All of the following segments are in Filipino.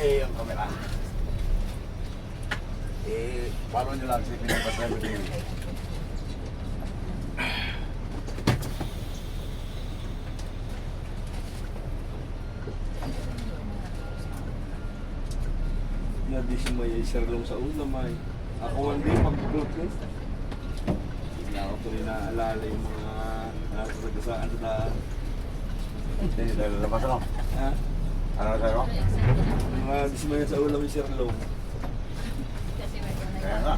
yung camera. Follow nyo lang si Pinapasaya TV. Nabisi mo yung sirlong sa ulam ay. Ako hindi mag-broadcast. Hindi ako tuloy naaalala yung mga nasasagasaan sa daan. Hindi, dahil labas ano? Ha? Ano na sa'yo? Nabisi mo yan sa ulam yung sirlong. Kaya nga.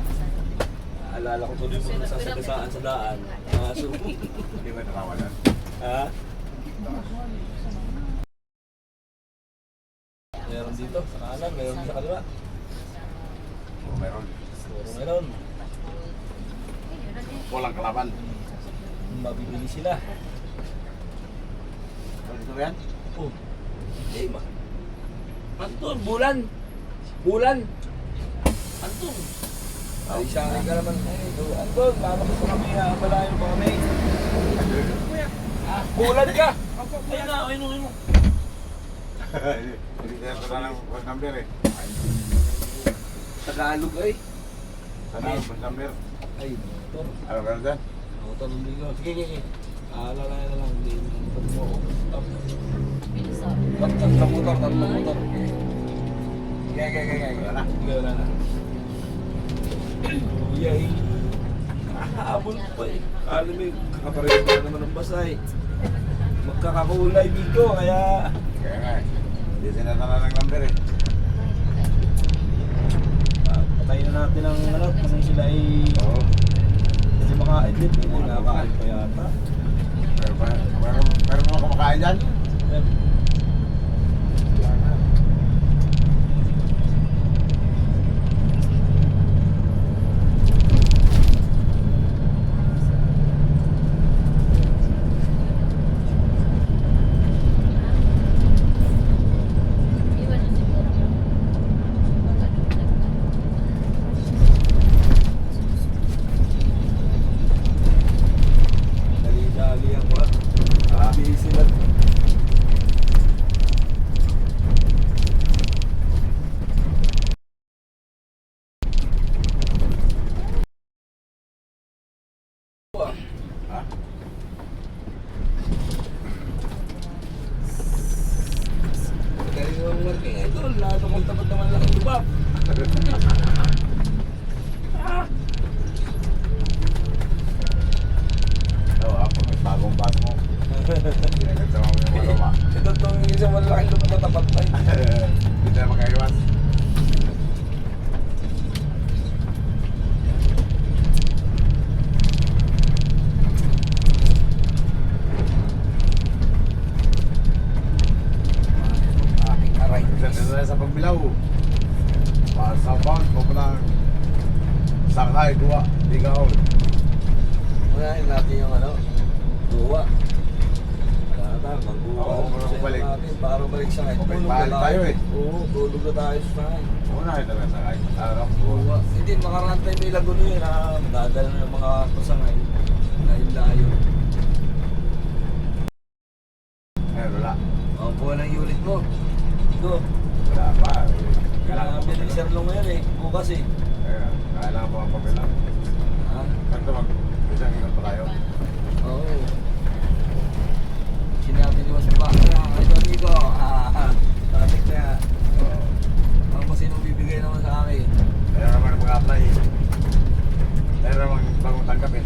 Naalala ko tuloy yung mga nasasagasaan sa daan. Mga suko. Hindi ba nakawa yan? Ha? Meron dito sa kanan, meron sa kaliwa. Oo, meron. Puro meron. Walang kalaban. Mabibili sila. Ano dito ba yan? Oh. Eh, Anton, bulan. Bulan. Anton. Ay, siya ka naman. Anton, tama ko sa kami. Malayo pa kami. Bulan ka. Ayun na, ayun mo. Hindi kaya ito na ng phone number eh. Tagalog ay. Ano ang phone number? Ay, motor. Ano ka na dyan? Motor, hindi ko. Sige, sige. Alalay na lang. Hindi mo. Stop. Tatlong motor, tatlong motor. Kaya. Wala na. Hindi, wala na. Yay. Habol pa eh. Alam mo, kakapareho pa naman ng basa eh. Magkakakulay dito, kaya... Kaya nga eh. Hindi sinatala ng number eh. Patayin na natin ang ano, kung sila ay... Oo. Hindi makaidlip, hindi nakakain pa yata. Meron mga kumakain dyan? Dali-dali ako at busy sila. Ha? Dahil yung working idol, lahat akong tapat naman lang ang lubab. Oo, ako may bagong bus mo. Ginaganda mo yung maluma. Ito itong isang malaking lubab na tapat pa. Hindi na makaiwas. Aking aray. Dito na sa pagbilaw. Para sa bound, pupunang Shanghai, Dua, Ligaw. Unahin natin yung ano, duwa. Wala na, mag-uwa. Oo, kung balik. Para balik sa ngayon. May mahal tayo eh. Oo, tulog na tayo sa ngayon. Una, ito na sa kahit araw. Duwa. Hindi, makarantay may laguno yun ha. Dadala na yung mga pasangay. Layo-layo. Eh, wala. Ang buwan ng unit mo. Ito. Wala pa. Kailangan Kailangan bilis sir ngayon eh. Bukas eh. Kailangan po ang papilang. Ha? Kanto isang ikot pa tayo. Oo. Sinabi ni Mas Baka, ito amigo. Traffic na. Ang masinong bibigay naman sa akin. Kaya naman ang mag-apply. Kaya naman bagong tanggap eh.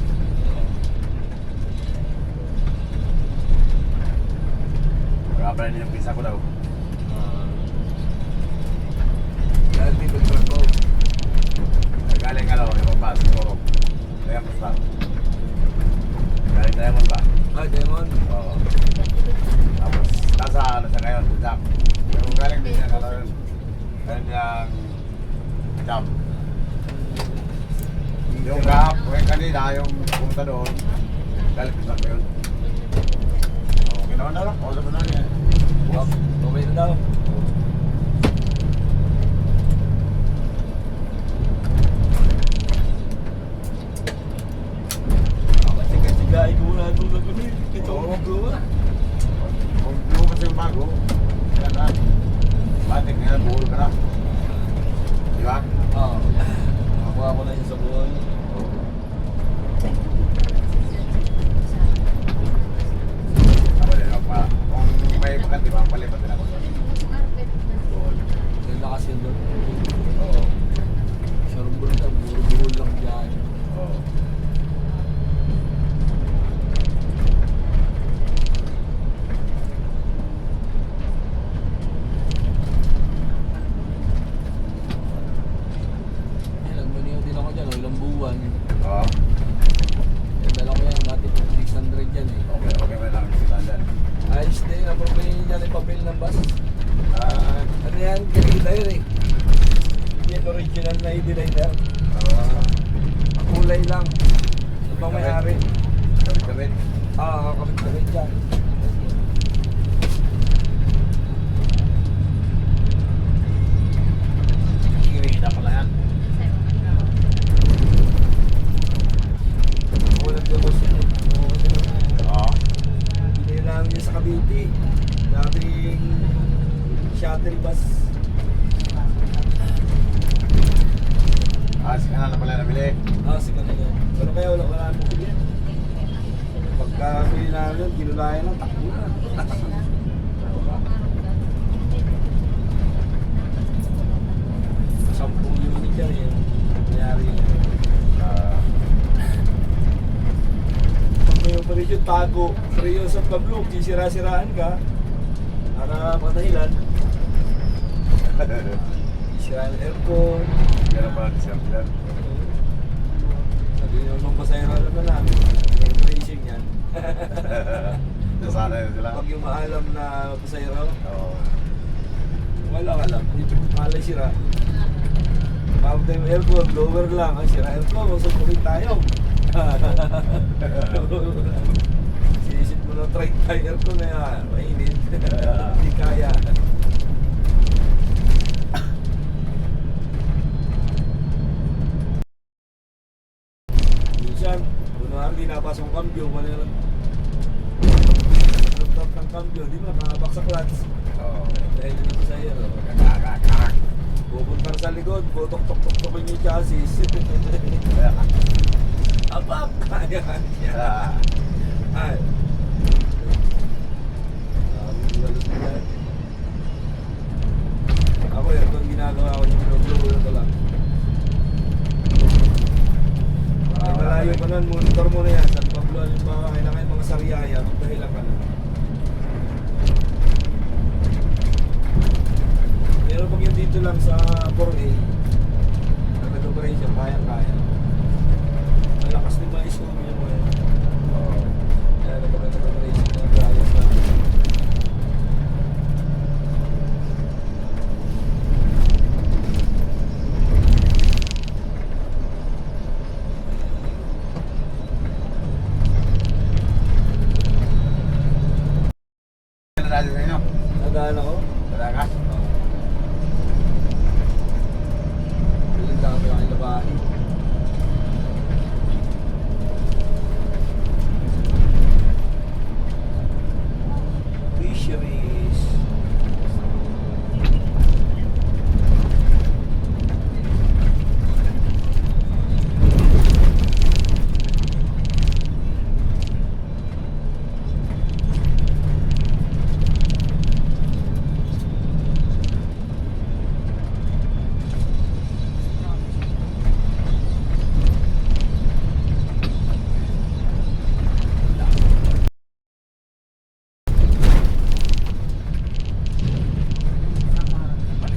Mag-apply din yung visa ko daw. Dahil dito truck ko. Galing ibang bus, siguro. Kaya basta. Galing Diamond ba? Ay, Demon. Oo. Tapos, nasa ano siya ngayon, Jack. Pero galing din siya ngayon. Galing niyang Jam. Yung gap, yung kanina, yung pumunta doon, galing din sa yun. Okay naman na lang, all naman na niya. Okay na daw. Sigain ko muna itong lagunin. Ito ang magawa. Kung buo kasi yung bago, yan na. Batik na yan, buo ka na. buwan. Oo. Yung dala ko yan, dati 600 yan eh. Okay, okay man lang si Sandan. Ayos din, ang problema niya yung papel ng bus. Ah, Ano yan, designer eh. Hindi yan original na i-designer. Kulay lang. Ibang may-ari. Kabit-kabit. Kapit-kapit yan. Irina pala yan. Walang gabos yan eh. Oo. Hindi lang niya sa Cavite. Dating shuttle bus. Si Kanan na pala nabili. Sige na yan. Pero kaya wala mo bili yan. Pagka bili namin, kinulayan lang, takbo na. 10 unit yan eh. Nangyari yan. Pag may operation tago, seryoso sa pablog, sisira-siraan ka. Para patahilan. Siraan yung aircon. Meron pala December. Sabi nyo nung pasayro naman namin, yung tracing yan. Nasana yun sila. Pag yung maalam na pasayro, Oo. wala ka lang. Dito malay sira. Pagod tayo yung aircon, blower lang. Ang sira aircon, magsusulit tayo. Sinisip mo na try tayo aircon na yan. Mainit. Hindi kaya. Minsan, kunwari di napasok ang cambio, wala lang. Laptop ng cambio, di ba? Nakabak sa clutch. Oo. Dahil yun ako sa'yo. Kakakakak. Pupunta sa likod, putok-tok-tok-tokin yung chassis. Abak! Kaya niya. Ay. Walos na yan. Ako yun, kung ginagawa ko yung binoblower ko lang. Ay, malayo pa nun, monitor mo na yan. Sa pabloan yung mga kailangan yung mga sariyaya, magpahilang ka na. Pero pag yung dito lang sa 4A, na nag-operation, kaya-kaya. Malakas din mga isumo yung mga yun. Oo. Kaya na pag nag-operation na kaya sa... Ano natin sa inyo? Nagaan ako. Wala ka? Bilang dami ang ilabahin. Fisheries.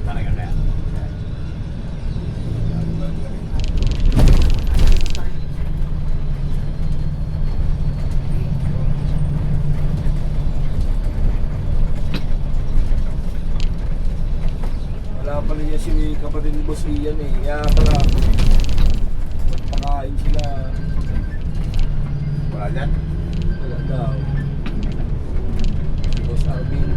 Balik ka na yan. Wala pala niya si kapatid ni Boss Ian eh. Kaya pala pakain sila. Wala dyan? Wala daw. Si Boss Arvin.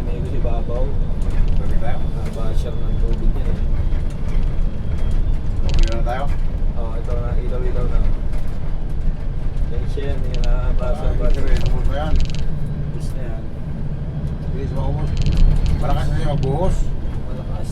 may ko si Babaw. Tubig tayo. Nabashare ng tubig niya eh. Tubig na tayo. Oo, ito na, ilaw-ilaw na. Yan siya yan, yung nabashare ba? Sabi, tubos mo yan. Bus na yan. Bilis maubos. Malakas na siya magbuhos. Malakas.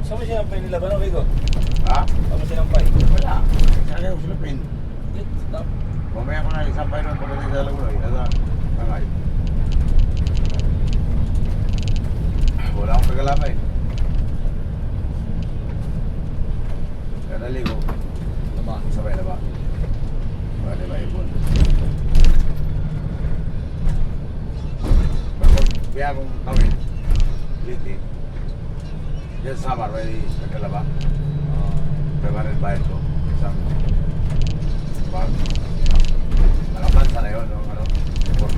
Saan mo sinampay nila ba? Ano, Vigo? Ha? Saan mo sinampay? Wala. Saan yung silupin? Wait, stop. Mamaya ko na isampay doon pagdating sa Lagunoy. Nasa Tangay. Wala akong tagalabay. Kaya naligo. Laba. Sabay na ba? Pwede ba ipon? Pagod, kaya akong tawid. Liti. Diyan sa Samar, may nagkalaba. Permanent bayad ko. Isang bag. Nakaplansa na yun. Ano? Import.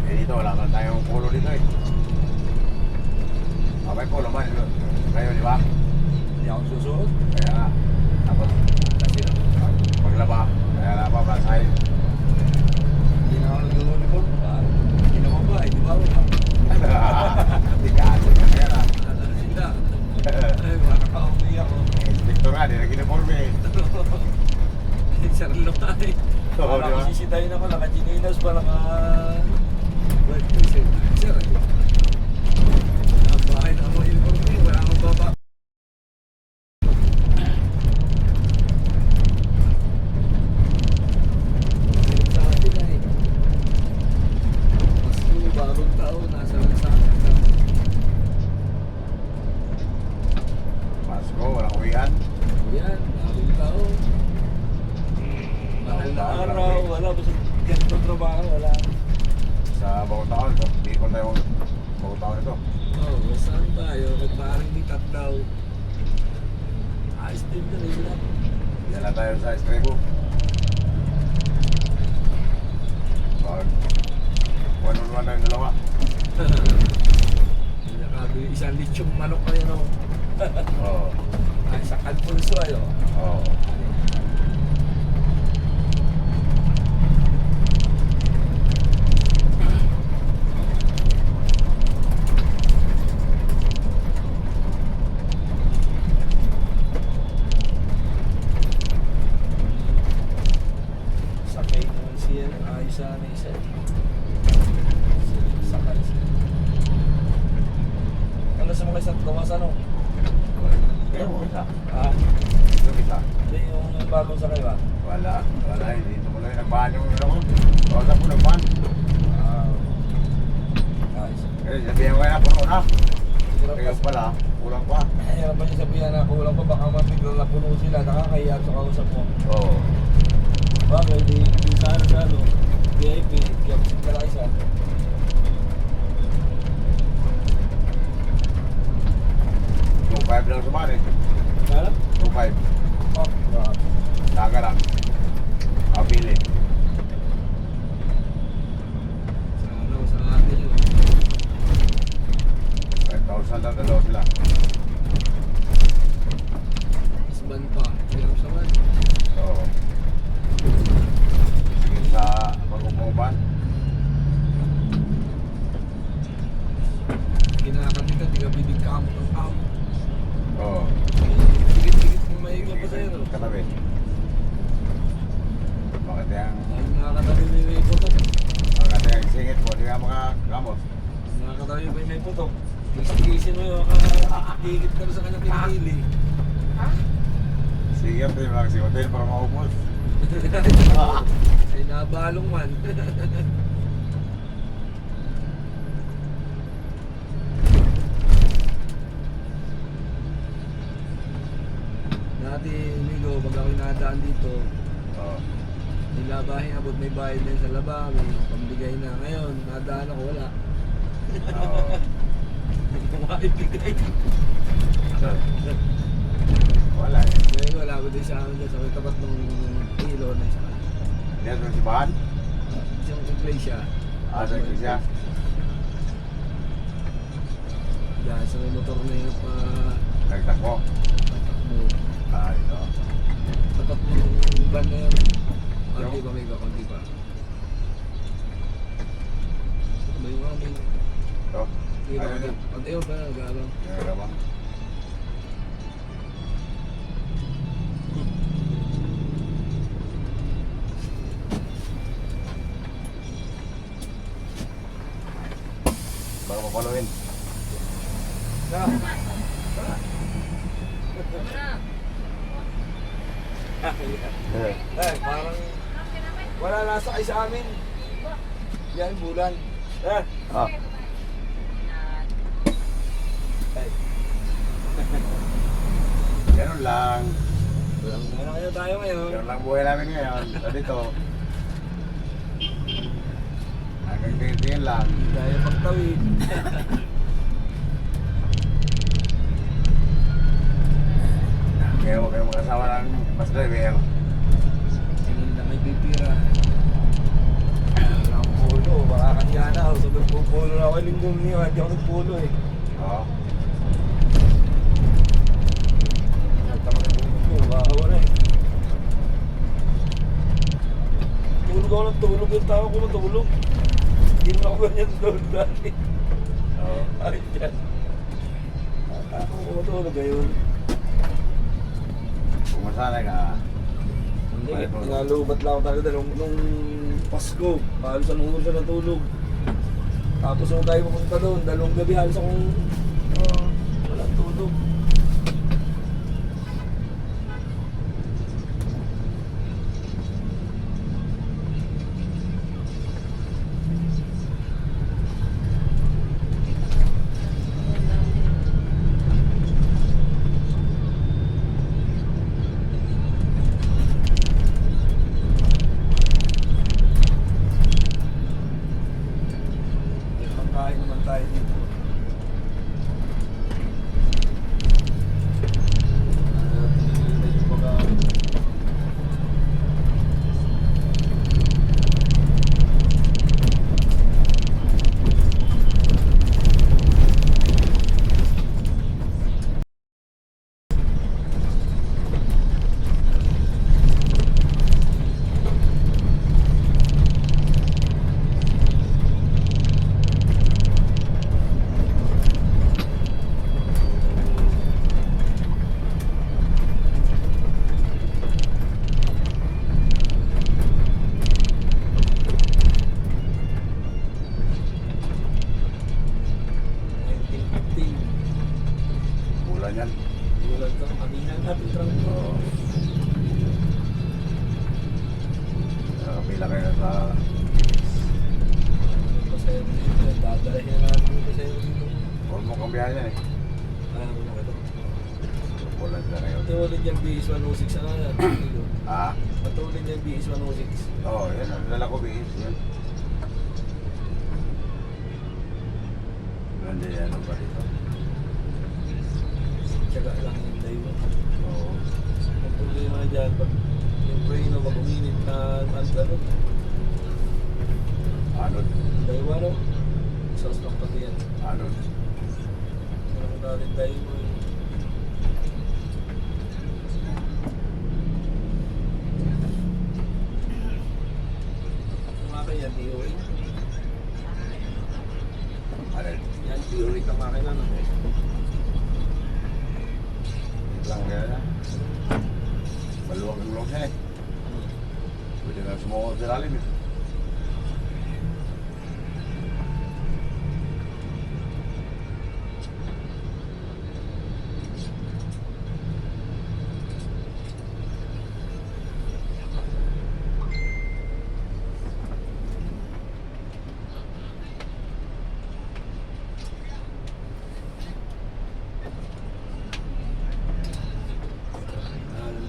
Eh dito, wala man tayong polo dito eh. May polo man. Ngayon, di ba? Hindi ako susuot. Kaya nga. Tapos, Kasi paglaba. Kaya na pa, basahin. hindi na ako nag-uniform. Hindi na ba? Hindi ba ako? Hindi ka atin ka kaya na. Ano na sila? Ay, makakauwi ako. Inspector nga, di nag-uniforme eh. Saril lang nga eh. Oo, Wala di ba? ko sisitayin ako. Naka-chinilas pa, But, sir, nabahay na ako uniform eh. Wala akong baba. Hirap sa atin eh. Pasko, bagong taon, nasa lang sa atin. Pasko, walang uwian. Yan, bagong taon. Mahal na araw, wala ba sa ganito trabaho, wala. Sa bagong taon, so, di ko tayo bagong taon ito. Oh, saan tayo? Kung parang may tatlaw. Ice cream na rin lang. Yan na tayo sa Escribo. Pag 1-on-1 na yung dalawa. Nakabili isang lechong manok na yun ako. Oo. Ay, sa Alfonso ayo. Oo. Sakay naman siya. Ayos sana isa. Sakay siya. Ano sa mga isang gawas ano? Kaya mo isa. Ah, Yung isa. hindi yung bagong sakay ba? Wala. Wala. Hindi ito mo lang nagbahan yung ano ko. Kausap ko nagbahan. Ah, ayos. Kaya sabihan ko na, puno na. Hirap Kaya kasi. pala, kulang pa. Hirap pa niya sabihan na kulang pa, baka mabiglang napuno sila, nakakahiya sa kausap mo. Oo. Bagay, di sa ano, VIP, kaya kasi ka lang isa. Yung 5 lang sumali. Kala? 2-5. Oh, grabe. Daga lang. Kapili. Sa atin yun. 5,000 lang dalawa sila. Isban pa, hirap sa man. Oo. Sige sa pag-umuban. Kinakati ka, di ka bidig kamo ng kamo. Oo. Tigit-tigit kung mahiga pa sa'yo, no? Katabi. Bakit yung... Ay, nakakatabi may putok. Bakit yung singit mo, di ka makakamot. Nakakatabi may putok. Isip-isip mo yung kakakigit ka rin sa kanyang pinili. Sige, pwede mo lang si hotel para maubos. Ay, nabalong man. nadaan dito. Oo. Nilabahin abot may bayad na sa laba, may pambigay na. Ngayon, nadaan ako, wala. Oo. Hindi ko maibigay. Wala eh. Ngayon, wala ko din sa amin dyan. Sa may tapat ng kilo na isa. Diyan sa simbahan? Isang iglesia. Sa iglesia? Yan, sa may motor na yun pa Nagtakbo? tatakbo. Ito. Tapat ng van na yun. Konti pa may konti pa. May mga may... Ito. Kira ka na. Pag ayun pa na, nag-aalang. Meron ba? Baka mapaluin. Na! Eh, parang wala nasa kayo sa amin. Yan, bulan. Eh, Ah. ay. Ganun lang. Walang ano kayo tayo ngayon. Ganun lang buhay namin ngayon. Dito. Hanggang tingin-tingin lang. Hindi tayo pagtawid. Kaya huwag kayong mag-asawa ng bus driver. Tingin lang may pipira. Wala akong polo. Baka kanya na ako. Sabi ko polo na ako. Linggo niyo. Hindi ako nagpolo eh. Oo. Tama na yung baka wala eh. Tulog ako ng tulog. Yung tao ko matulog. Hindi na ako ganyan tulog dati. Oo. Ay, dyan. Ako matulog ngayon. Kung masanay ka, Hindi, Ay, tulog. nalubat lang ako talaga nung Pasko. Halos anong oras na natulog. Tapos nung tayo pupunta doon, dalawang gabi halos akong walang tulog. May pagkain naman tayo dito. Tinigil yung pagkain. bulan yan. Bulan kang kanina natin trangko. Nakapila kayo sa Pasaya mo dito. Dadalahin na natin yung pasaya mo dito. huwag mo kang biyahe yan eh. Ayaw mo na ito. Bulan sila ngayon. Matulid yung BS 106 na yan. Ah? Matulid yung BS 106. Oo, yan. Ang dala ko bihis yan. Ganda yan. Ano ba dito? Tsaga lang yung day mo. Oo. Ang problema dyan, pag yung preno, pag uminit na ano, Anod. day mo ano, sauce lang pati yan. Anod. Ano natin day mo yun. Kumakin yan, DOA. Anod. Yan, DOA kamakin ano. Lang kaya na. Maluwag ang loob niya eh. Pwede na sumukot sa lalim eh.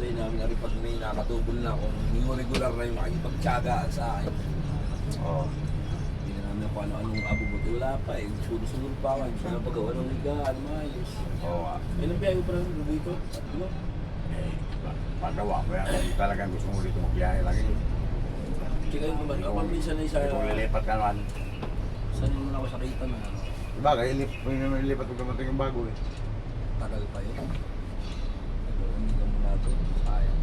Day namin aripat may nakatubol na kung yung regular na yung makikipagtsagaan sa akin. Oo. Hindi na namin kung ano-anong abubot. Wala pa eh. Sunod-sunod pa ako. Gusto na pagawa ng higaan, maayos. Oo nga. Ilang biyahe ko pa lang dito? Ano? Pagawa mo yan. Kung talagang gusto mo dito magbiyahe lagi. Tsaka yung naman, ako minsan ay sa... Kung lilipat ka naman. Saan mo na ako sakita na ano? Bagay, ilipat mo dumating yung bago eh. Tagal pa yun. Hindi ka muna ito. Sayang.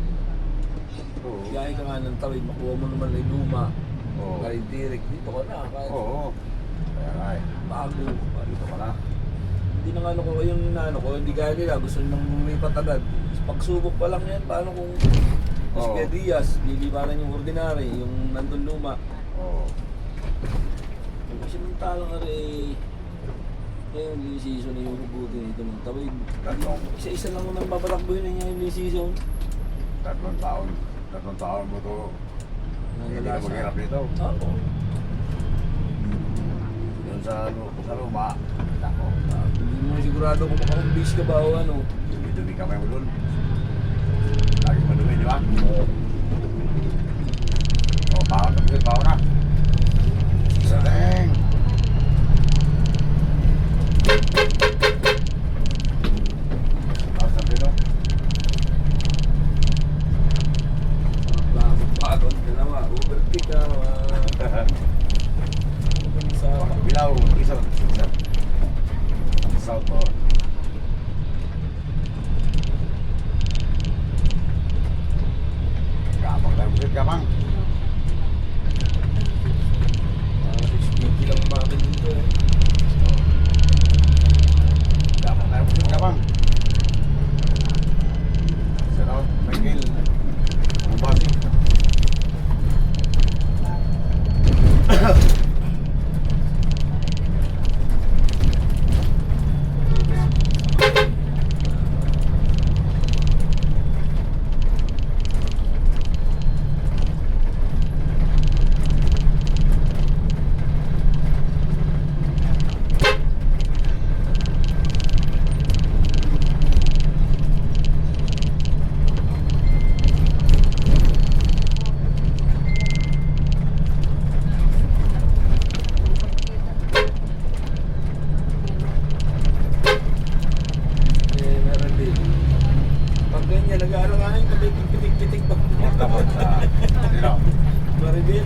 Oo. Biyahe ka nga ng tawid, makuha mo naman ay luma. Oo. Kahit direct, dito ka na. Kahit Oo. Kaya nga eh. bago. Dito ka na. Hindi na nga ano ko, yung inaano ko, hindi kaya nila. Gusto nang lumipat agad. Pagsubok pa lang yan, paano kung Mas Oo. kaya Diaz, lilibaran yung ordinary, yung nandun luma. Oo. Kasi samantalang rin, ngayon yung season na yung hubuti nito ng tawid. Isa-isa lang mo nang babatakbuhin na niya yung season. Tatlong taon mo to. Hindi ka maghirap dito. Oo. Yun sa luma. Ako. Hindi mo sigurado kung makakumbis ka ba o ano. Dumi-dumi kamay mo dun. Lagi madumi, di ba? Oo, bawa na. Sadeng! Tapos sabi no? Pagod ka naman, overtake ka naman. Sa Bilaw, isa. Southbound. Gapang tayo busit, gapang. speedy lang umamin dito eh. Gapang tayo busit, gapang. Sino, Miguel. Bumasi. Meron din. Pag ganyan, nag-aalanganin, pitik-pitik pa. Tapos, sino? Maribel.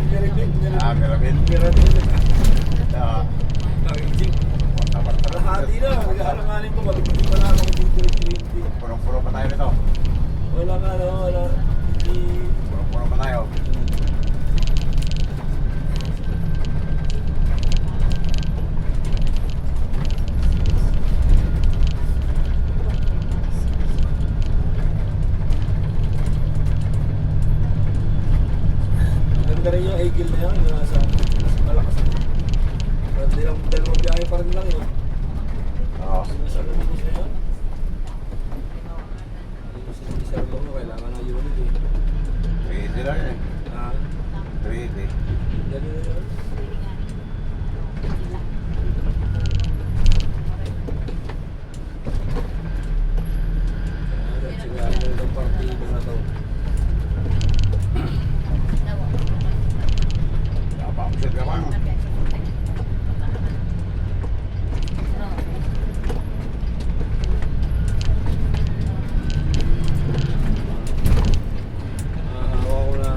Mirabel. Ah, Kawijing. tapos, Lahati na, nag-aalanganin pa. Hindi pa na ako dito. Punong-puno pa tayo nito. Wala nga, wala. Hindi. Punong-puno pa tayo. Maganda rin yung Eagle na yan, yung nasa malakas. Pero dalawang biyahe pa rin lang yun. Oo. Nasa luminis na yun. Yung sa mo, kailangan ng unit eh. 380 lang eh. Ah, 380. ganun na yun. Siguro ng partido na to. Gapang busit, gapang. Hawa ko na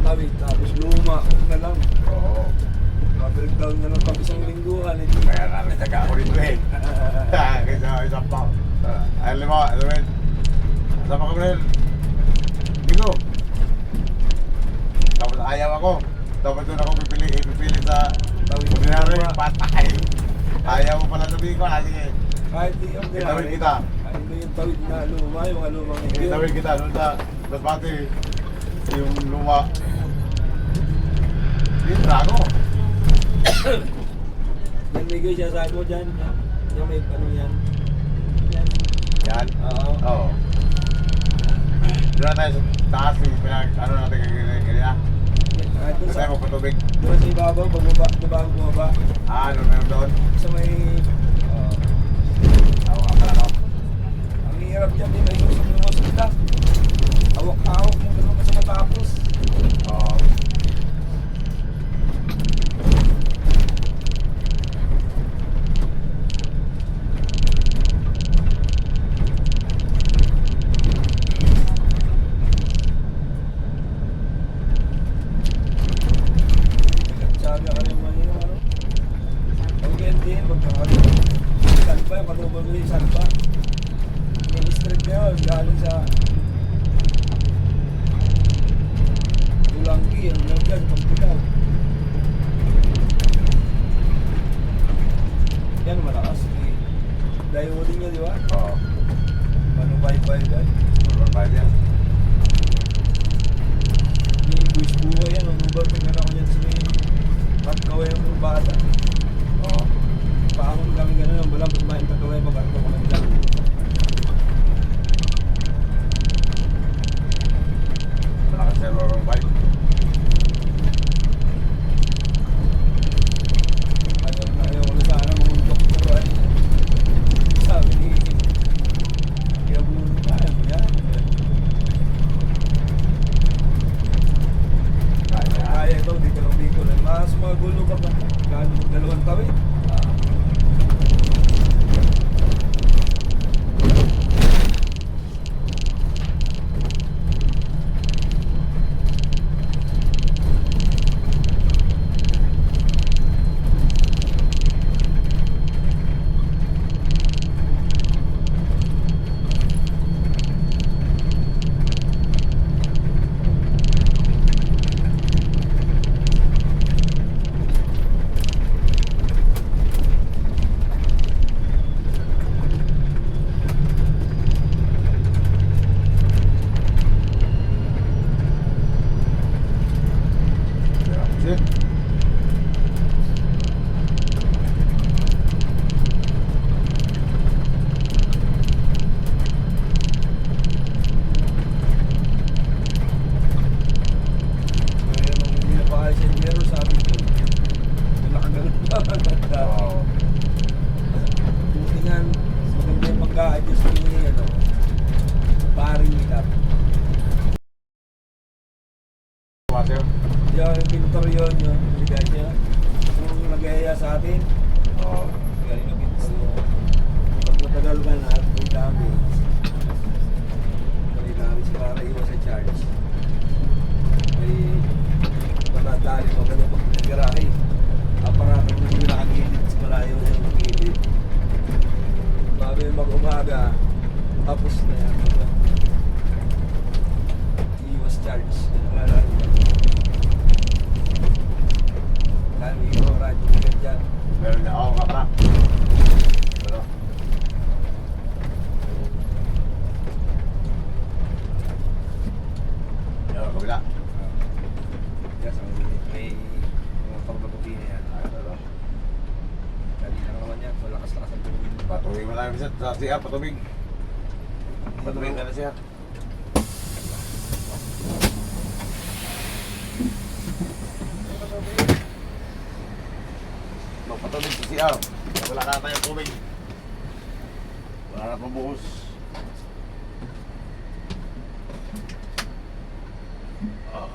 tawid, tapos luma, huwag na lang. Oo. Ma-breakdown na lang pag isang lingguhan. Kaya nga, nagtaga ako rito eh. Kaysa isang pa. Ay, lima, Edwin. Sama ka rin. Bingo. Tapos ayaw ako. Tapos doon ako pipili sa ordinary. Patay. Ayaw mo pala sabihin ko. Sige. Kahit di yung Itawid kita. Kahit di yung tawid na luma, yung mga lumang Itawid kita doon sa Basmati. Yung luma. Yung trago. Yan may guys, siya sabi mo dyan. Yan may ano yan. Yan. Oo. Oo. Doon na tayo sa taas yung ano natin kanina. Kahit Doon doon tayo sa, magpatubig. doon sa ibabaw, bago bumaba. Ah, doon meron doon. Sa may, Ako nga pala no. ang hirap dyan, di ba yung sa mga salita. Hawak-hawak mo, ganun ka sa pagkakalo. Salpa yung katubal ko yung salpa. Yung street na yun, galing sa Tulanggi, ang lang dyan, Pampulaw. Yan, malakas. Dayo din niya, di ba? Oo. Manubay-bay dyan. Normal yan. Yung buwis buhay yan, manubar, tingnan ako dyan sa may pagkaway ng kurbata. Oo. Paahon kami gano'n, ang balang pagmain pagkaway, pagkakto ko lang dyan. Malakas yan, normal. Ayaw ko na sana mamuntok ko ba? Sabi ni kaya bulo tayo, yan. Kaya ito, di ko lang. Mas magulo ka pa. Dalawang tawid. Kasi, Kaya nung hindi na pa kayo sa engineer, sabi ko, nakagalit pa. oo. Buti nga, maganda yung pagka-adjust ni ano, paring nila. Master. Yung pintor yun, yung binigay niya. Kung nagaya sa atin, Oo. galing na pintor yun. Pag matagal ka na at may damage, may damage para iwas sa charge. May matadali mo ganun pag nagarahe. Aparato mo yung nakagilid sa malayo na yung magilid. Bago yung mag-umaga, tapos na yan. Iwas charge. Yan ang lalaro. Dami yung radyo na dyan. Meron niya. Oo, nga pala. Pero, yan, kabila. Yes, may motor na puti na yan. Ito. Kanina naman yan, malakas-lakas ang tubig. Patubig mo lang sa CR, patubig. Patubig ka na siya. Magpatubig sa CR. Wala na tayong tubig. Wala na pang buhos. Ah.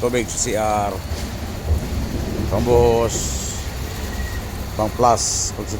tubig sa CR, pang buhos, pang plus, pag sa